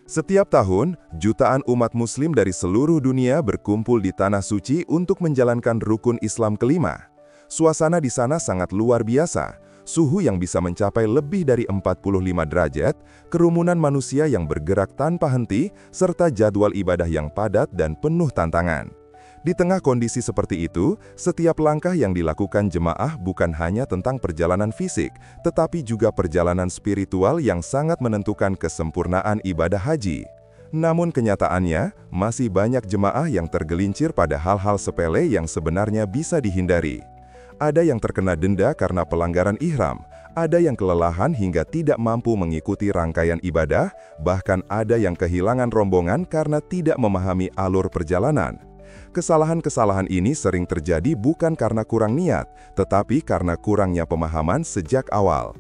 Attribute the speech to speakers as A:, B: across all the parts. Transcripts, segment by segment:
A: Setiap tahun, jutaan umat muslim dari seluruh dunia berkumpul di Tanah Suci untuk menjalankan rukun Islam kelima. Suasana di sana sangat luar biasa. Suhu yang bisa mencapai lebih dari 45 derajat, kerumunan manusia yang bergerak tanpa henti, serta jadwal ibadah yang padat dan penuh tantangan. Di tengah kondisi seperti itu, setiap langkah yang dilakukan jemaah bukan hanya tentang perjalanan fisik, tetapi juga perjalanan spiritual yang sangat menentukan kesempurnaan ibadah haji. Namun kenyataannya, masih banyak jemaah yang tergelincir pada hal-hal sepele yang sebenarnya bisa dihindari. Ada yang terkena denda karena pelanggaran ihram, ada yang kelelahan hingga tidak mampu mengikuti rangkaian ibadah, bahkan ada yang kehilangan rombongan karena tidak memahami alur perjalanan. Kesalahan-kesalahan ini sering terjadi bukan karena kurang niat, tetapi karena kurangnya pemahaman sejak awal.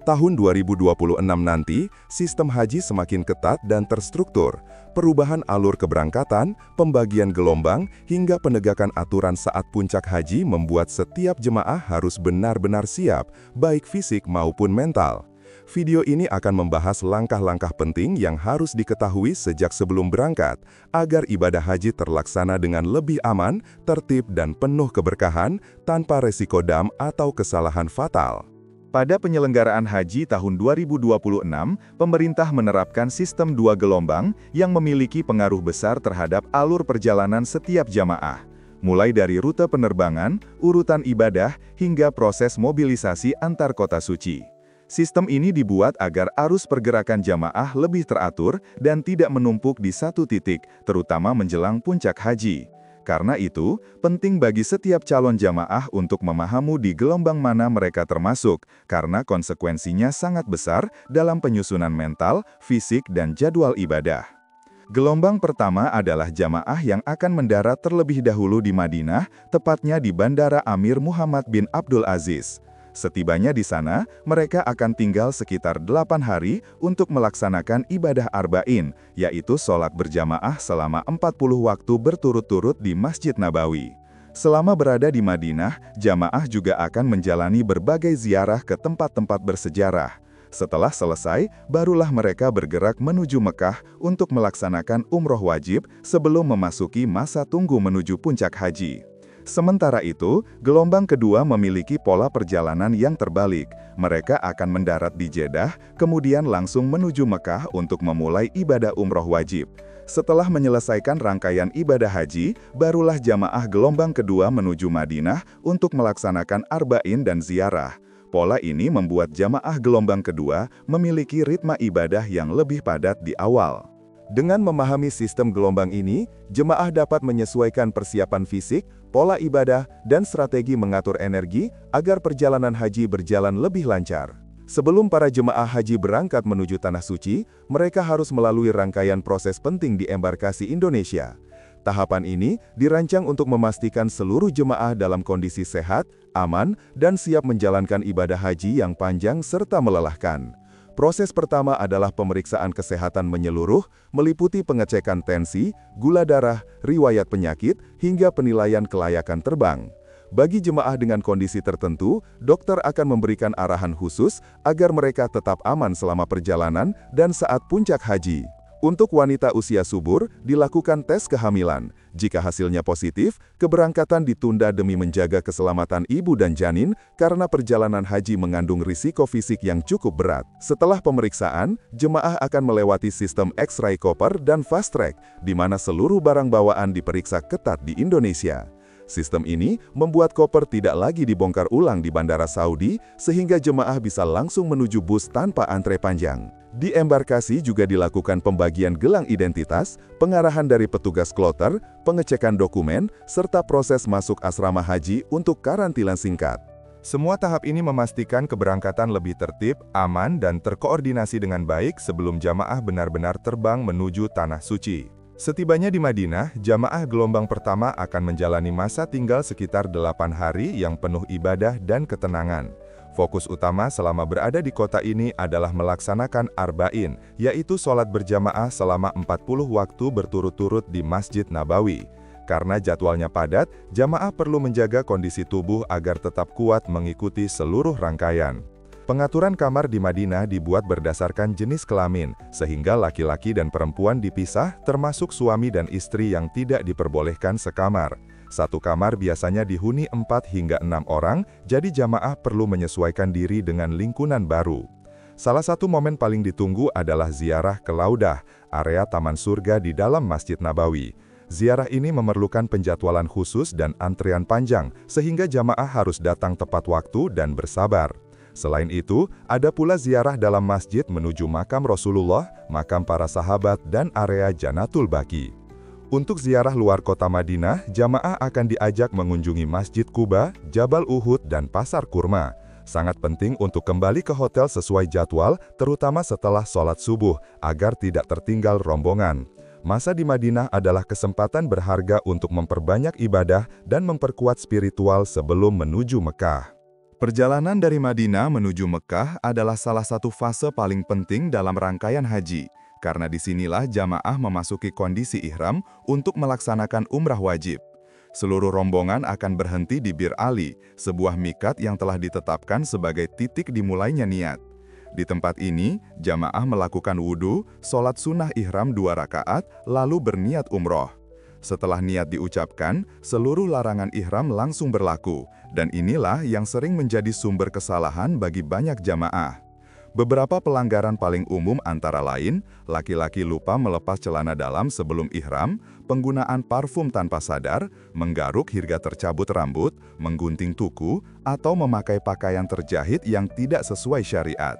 A: Tahun 2026 nanti, sistem haji semakin ketat dan terstruktur. Perubahan alur keberangkatan, pembagian gelombang, hingga penegakan aturan saat puncak haji membuat setiap jemaah harus benar-benar siap, baik fisik maupun mental. Video ini akan membahas langkah-langkah penting yang harus diketahui sejak sebelum berangkat, agar ibadah haji terlaksana dengan lebih aman, tertib dan penuh keberkahan, tanpa resiko dam atau kesalahan fatal. Pada penyelenggaraan haji tahun 2026, pemerintah menerapkan sistem 2 gelombang yang memiliki pengaruh besar terhadap alur perjalanan setiap jamaah. Mulai dari rute penerbangan, urutan ibadah, hingga proses mobilisasi antar kota suci. Sistem ini dibuat agar arus pergerakan jamaah lebih teratur dan tidak menumpuk di satu titik, terutama menjelang puncak haji. Karena itu, penting bagi setiap calon jamaah untuk memahami di gelombang mana mereka termasuk, karena konsekuensinya sangat besar dalam penyusunan mental, fisik, dan jadwal ibadah. Gelombang pertama adalah jamaah yang akan mendarat terlebih dahulu di Madinah, tepatnya di Bandara Amir Muhammad bin Abdul Aziz. Setibanya di sana, mereka akan tinggal sekitar 8 hari untuk melaksanakan ibadah arba'in, yaitu sholat berjamaah selama 40 waktu berturut-turut di Masjid Nabawi. Selama berada di Madinah, jamaah juga akan menjalani berbagai ziarah ke tempat-tempat bersejarah. Setelah selesai, barulah mereka bergerak menuju Mekah untuk melaksanakan umroh wajib sebelum memasuki masa tunggu menuju puncak haji. Sementara itu, gelombang kedua memiliki pola perjalanan yang terbalik. Mereka akan mendarat di Jeddah, kemudian langsung menuju Mekah untuk memulai ibadah umroh wajib. Setelah menyelesaikan rangkaian ibadah haji, barulah jamaah gelombang kedua menuju Madinah untuk melaksanakan arba'in dan ziarah. Pola ini membuat jamaah gelombang kedua memiliki ritme ibadah yang lebih padat di awal. Dengan memahami sistem gelombang ini, jemaah dapat menyesuaikan persiapan fisik, pola ibadah, dan strategi mengatur energi agar perjalanan haji berjalan lebih lancar. Sebelum para jemaah haji berangkat menuju Tanah Suci, mereka harus melalui rangkaian proses penting di embarkasi Indonesia. Tahapan ini dirancang untuk memastikan seluruh jemaah dalam kondisi sehat, aman, dan siap menjalankan ibadah haji yang panjang serta melelahkan. Proses pertama adalah pemeriksaan kesehatan menyeluruh, meliputi pengecekan tensi, gula darah, riwayat penyakit, hingga penilaian kelayakan terbang. Bagi jemaah dengan kondisi tertentu, dokter akan memberikan arahan khusus agar mereka tetap aman selama perjalanan dan saat puncak haji. Untuk wanita usia subur, dilakukan tes kehamilan. Jika hasilnya positif, keberangkatan ditunda demi menjaga keselamatan ibu dan janin karena perjalanan haji mengandung risiko fisik yang cukup berat. Setelah pemeriksaan, jemaah akan melewati sistem X-ray koper dan fast track, di mana seluruh barang bawaan diperiksa ketat di Indonesia. Sistem ini membuat koper tidak lagi dibongkar ulang di Bandara Saudi, sehingga jemaah bisa langsung menuju bus tanpa antre panjang. Di embarkasi juga dilakukan pembagian gelang identitas, pengarahan dari petugas kloter, pengecekan dokumen, serta proses masuk asrama haji untuk karantina singkat. Semua tahap ini memastikan keberangkatan lebih tertib, aman, dan terkoordinasi dengan baik sebelum jamaah benar-benar terbang menuju Tanah Suci. Setibanya di Madinah, jamaah gelombang pertama akan menjalani masa tinggal sekitar 8 hari yang penuh ibadah dan ketenangan. Fokus utama selama berada di kota ini adalah melaksanakan arba'in, yaitu sholat berjamaah selama 40 waktu berturut-turut di Masjid Nabawi. Karena jadwalnya padat, jamaah perlu menjaga kondisi tubuh agar tetap kuat mengikuti seluruh rangkaian. Pengaturan kamar di Madinah dibuat berdasarkan jenis kelamin, sehingga laki-laki dan perempuan dipisah, termasuk suami dan istri yang tidak diperbolehkan sekamar. Satu kamar biasanya dihuni 4 hingga 6 orang, jadi jamaah perlu menyesuaikan diri dengan lingkungan baru. Salah satu momen paling ditunggu adalah ziarah ke Laudah, area taman surga di dalam Masjid Nabawi. Ziarah ini memerlukan penjadwalan khusus dan antrian panjang, sehingga jamaah harus datang tepat waktu dan bersabar. Selain itu, ada pula ziarah dalam masjid menuju makam Rasulullah, makam para sahabat, dan area Janatul Baqi. Untuk ziarah luar kota Madinah, jamaah akan diajak mengunjungi Masjid Quba, Jabal Uhud, dan Pasar Kurma. Sangat penting untuk kembali ke hotel sesuai jadwal, terutama setelah sholat subuh, agar tidak tertinggal rombongan. Masa di Madinah adalah kesempatan berharga untuk memperbanyak ibadah dan memperkuat spiritual sebelum menuju Mekah. Perjalanan dari Madinah menuju Mekah adalah salah satu fase paling penting dalam rangkaian haji, karena disinilah jamaah memasuki kondisi ihram untuk melaksanakan umrah wajib. Seluruh rombongan akan berhenti di Bir Ali, sebuah mikat yang telah ditetapkan sebagai titik dimulainya niat. Di tempat ini, jamaah melakukan wudhu, sholat sunnah ihram 2 rakaat, lalu berniat umroh. Setelah niat diucapkan, seluruh larangan ihram langsung berlaku, dan inilah yang sering menjadi sumber kesalahan bagi banyak jamaah. Beberapa pelanggaran paling umum antara lain, laki-laki lupa melepas celana dalam sebelum ihram, penggunaan parfum tanpa sadar, menggaruk hingga tercabut rambut, menggunting tuku, atau memakai pakaian terjahit yang tidak sesuai syariat.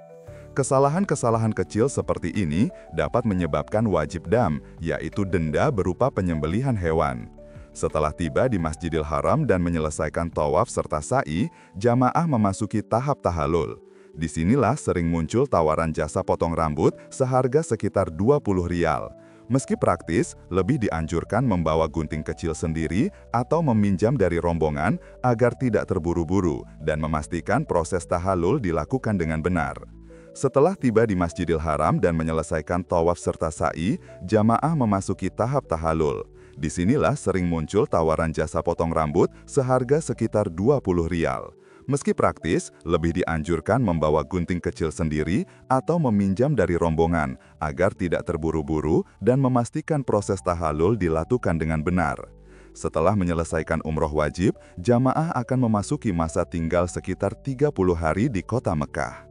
A: Kesalahan-kesalahan kecil seperti ini dapat menyebabkan wajib dam, yaitu denda berupa penyembelihan hewan. Setelah tiba di Masjidil Haram dan menyelesaikan tawaf serta sa'i, jamaah memasuki tahap tahallul. Disinilah sering muncul tawaran jasa potong rambut seharga sekitar 20 rial. Meski praktis, lebih dianjurkan membawa gunting kecil sendiri atau meminjam dari rombongan agar tidak terburu-buru dan memastikan proses tahallul dilakukan dengan benar. Setelah tiba di Masjidil Haram dan menyelesaikan tawaf serta sa'i, jamaah memasuki tahap tahallul. Disinilah sering muncul tawaran jasa potong rambut seharga sekitar 20 rial. Meski praktis, lebih dianjurkan membawa gunting kecil sendiri atau meminjam dari rombongan agar tidak terburu-buru dan memastikan proses tahallul dilakukan dengan benar. Setelah menyelesaikan umroh wajib, jamaah akan memasuki masa tinggal sekitar 30 hari di kota Mekah.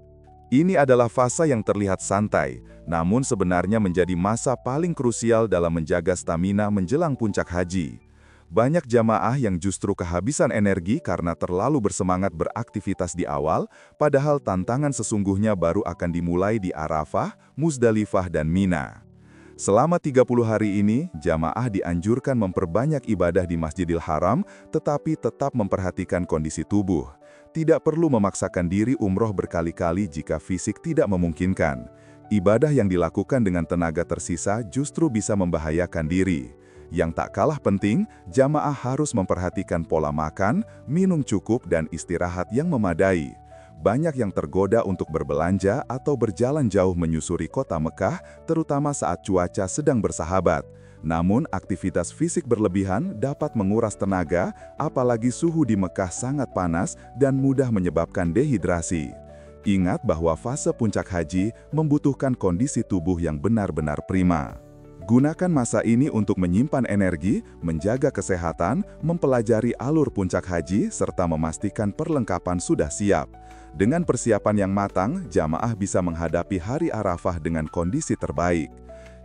A: Ini adalah fase yang terlihat santai, namun sebenarnya menjadi masa paling krusial dalam menjaga stamina menjelang puncak haji. Banyak jamaah yang justru kehabisan energi karena terlalu bersemangat beraktivitas di awal, padahal tantangan sesungguhnya baru akan dimulai di Arafah, Muzdalifah, dan Mina. Selama 30 hari ini, jamaah dianjurkan memperbanyak ibadah di Masjidil Haram, tetapi tetap memperhatikan kondisi tubuh. Tidak perlu memaksakan diri umroh berkali-kali jika fisik tidak memungkinkan. Ibadah yang dilakukan dengan tenaga tersisa justru bisa membahayakan diri. Yang tak kalah penting, jamaah harus memperhatikan pola makan, minum cukup, dan istirahat yang memadai. Banyak yang tergoda untuk berbelanja atau berjalan jauh menyusuri kota Mekah, terutama saat cuaca sedang bersahabat. Namun, aktivitas fisik berlebihan dapat menguras tenaga, apalagi suhu di Mekah sangat panas dan mudah menyebabkan dehidrasi. Ingat bahwa fase puncak haji membutuhkan kondisi tubuh yang benar-benar prima. Gunakan masa ini untuk menyimpan energi, menjaga kesehatan, mempelajari alur puncak haji, serta memastikan perlengkapan sudah siap. Dengan persiapan yang matang, jamaah bisa menghadapi hari Arafah dengan kondisi terbaik.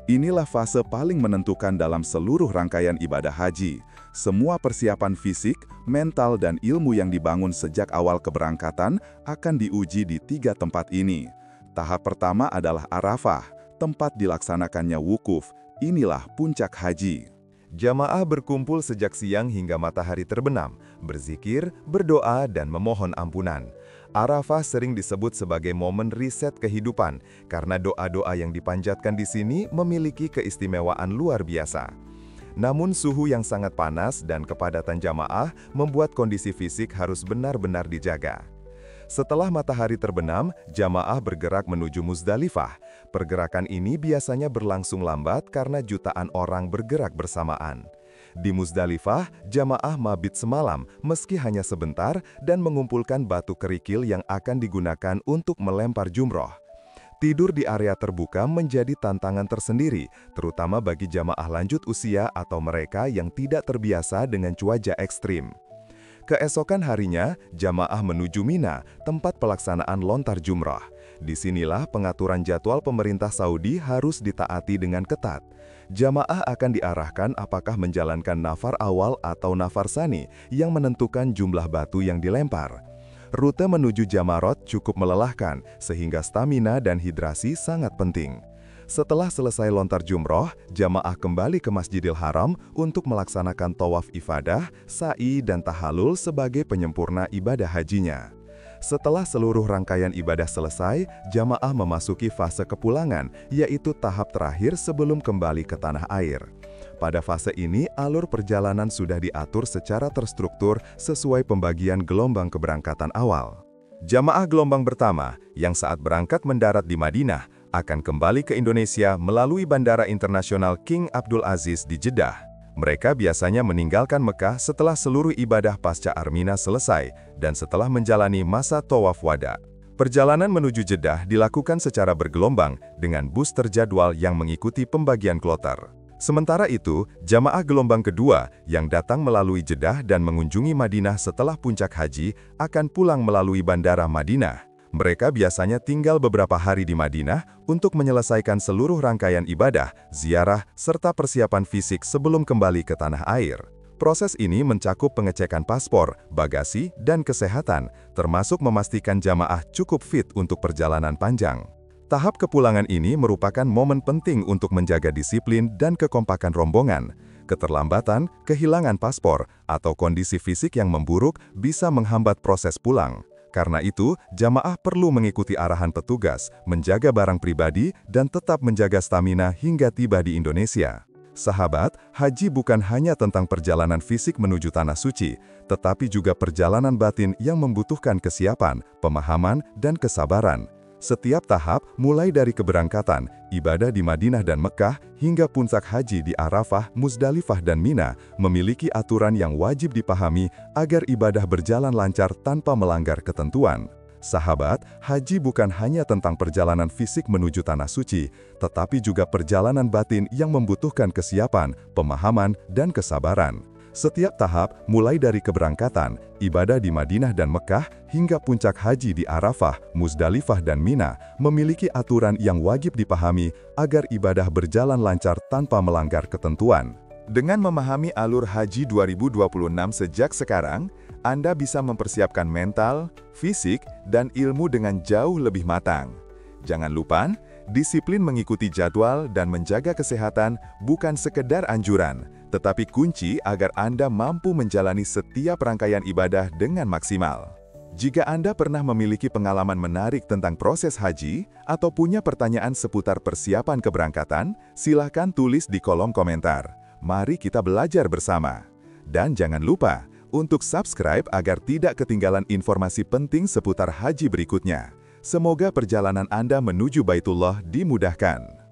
A: Inilah fase paling menentukan dalam seluruh rangkaian ibadah haji. Semua persiapan fisik, mental, dan ilmu yang dibangun sejak awal keberangkatan akan diuji di 3 tempat ini. Tahap pertama adalah Arafah, tempat dilaksanakannya wukuf. Inilah puncak haji. Jamaah berkumpul sejak siang hingga matahari terbenam, berzikir, berdoa, dan memohon ampunan. Arafah sering disebut sebagai momen riset kehidupan, karena doa-doa yang dipanjatkan di sini memiliki keistimewaan luar biasa. Namun suhu yang sangat panas dan kepadatan jamaah membuat kondisi fisik harus benar-benar dijaga. Setelah matahari terbenam, jamaah bergerak menuju Muzdalifah. Pergerakan ini biasanya berlangsung lambat karena jutaan orang bergerak bersamaan. Di Muzdalifah, jamaah mabit semalam meski hanya sebentar dan mengumpulkan batu kerikil yang akan digunakan untuk melempar jumroh. Tidur di area terbuka menjadi tantangan tersendiri, terutama bagi jamaah lanjut usia atau mereka yang tidak terbiasa dengan cuaca ekstrim. Keesokan harinya, jamaah menuju Mina, tempat pelaksanaan lontar jumrah. Disinilah pengaturan jadwal pemerintah Saudi harus ditaati dengan ketat. Jamaah akan diarahkan apakah menjalankan nafar awal atau nafar sani yang menentukan jumlah batu yang dilempar. Rute menuju Jamarot cukup melelahkan, sehingga stamina dan hidrasi sangat penting. Setelah selesai lontar jumroh, jamaah kembali ke Masjidil Haram untuk melaksanakan tawaf ifadah, sa'i, dan tahalul sebagai penyempurna ibadah hajinya. Setelah seluruh rangkaian ibadah selesai, jamaah memasuki fase kepulangan, yaitu tahap terakhir sebelum kembali ke tanah air. Pada fase ini, alur perjalanan sudah diatur secara terstruktur sesuai pembagian gelombang keberangkatan awal. Jamaah gelombang pertama, yang saat berangkat mendarat di Madinah, akan kembali ke Indonesia melalui Bandara Internasional King Abdul Aziz di Jeddah. Mereka biasanya meninggalkan Mekah setelah seluruh ibadah pasca Armina selesai dan setelah menjalani masa tawaf wada. Perjalanan menuju Jeddah dilakukan secara bergelombang dengan bus terjadwal yang mengikuti pembagian kloter. Sementara itu, jamaah gelombang kedua yang datang melalui Jeddah dan mengunjungi Madinah setelah puncak haji akan pulang melalui Bandara Madinah. Mereka biasanya tinggal beberapa hari di Madinah untuk menyelesaikan seluruh rangkaian ibadah, ziarah, serta persiapan fisik sebelum kembali ke tanah air. Proses ini mencakup pengecekan paspor, bagasi, dan kesehatan, termasuk memastikan jamaah cukup fit untuk perjalanan panjang. Tahap kepulangan ini merupakan momen penting untuk menjaga disiplin dan kekompakan rombongan. Keterlambatan, kehilangan paspor, atau kondisi fisik yang memburuk bisa menghambat proses pulang. Karena itu, jamaah perlu mengikuti arahan petugas, menjaga barang pribadi, dan tetap menjaga stamina hingga tiba di Indonesia. Sahabat, haji bukan hanya tentang perjalanan fisik menuju tanah suci, tetapi juga perjalanan batin yang membutuhkan kesiapan, pemahaman, dan kesabaran. Setiap tahap, mulai dari keberangkatan, ibadah di Madinah dan Mekah, hingga puncak haji di Arafah, Muzdalifah dan Mina, memiliki aturan yang wajib dipahami agar ibadah berjalan lancar tanpa melanggar ketentuan. Sahabat, haji bukan hanya tentang perjalanan fisik menuju tanah suci, tetapi juga perjalanan batin yang membutuhkan kesiapan, pemahaman, dan kesabaran. Setiap tahap, mulai dari keberangkatan, ibadah di Madinah dan Mekah, hingga puncak haji di Arafah, Muzdalifah dan Mina, memiliki aturan yang wajib dipahami agar ibadah berjalan lancar tanpa melanggar ketentuan. Dengan memahami alur haji 2026 sejak sekarang, Anda bisa mempersiapkan mental, fisik, dan ilmu dengan jauh lebih matang. Jangan lupa, disiplin mengikuti jadwal dan menjaga kesehatan bukan sekedar anjuran, tetapi kunci agar Anda mampu menjalani setiap rangkaian ibadah dengan maksimal. Jika Anda pernah memiliki pengalaman menarik tentang proses haji atau punya pertanyaan seputar persiapan keberangkatan, silakan tulis di kolom komentar. Mari kita belajar bersama. Dan jangan lupa untuk subscribe agar tidak ketinggalan informasi penting seputar haji berikutnya. Semoga perjalanan Anda menuju Baitullah dimudahkan.